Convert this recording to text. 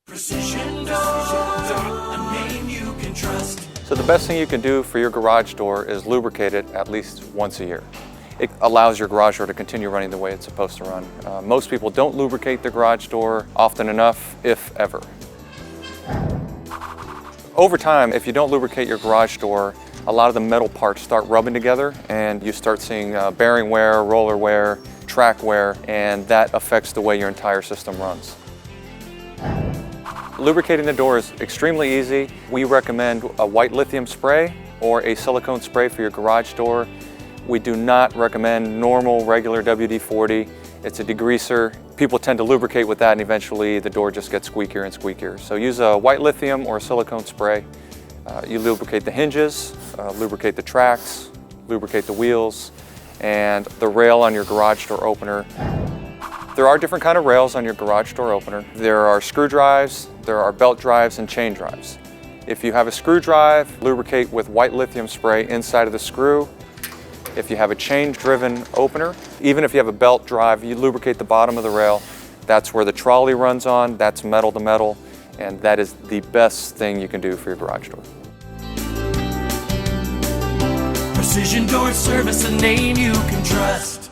Precision Door, a name you can trust. So the best thing you can do for your garage door is lubricate it at least once a year. It allows your garage door to continue running the way it's supposed to run. Most people don't lubricate their garage door often enough, if ever. Over time, if you don't lubricate your garage door, a lot of the metal parts start rubbing together and you start seeing bearing wear, roller wear, track wear, and that affects the way your entire system runs. Lubricating the door is extremely easy. We recommend a white lithium spray or a silicone spray for your garage door. We do not recommend normal, regular WD-40. It's a degreaser. People tend to lubricate with that and eventually the door just gets squeakier and squeakier. So use a white lithium or a silicone spray. You lubricate the hinges, lubricate the tracks, lubricate the wheels, and the rail on your garage door opener. There are different kind of rails on your garage door opener. There are screw drives, there are belt drives, and chain drives. If you have a screw drive, lubricate with white lithium spray inside of the screw. If you have a chain-driven opener, even if you have a belt drive, you lubricate the bottom of the rail. That's where the trolley runs on, that's metal to metal, and that is the best thing you can do for your garage door. Precision Door Service, a name you can trust.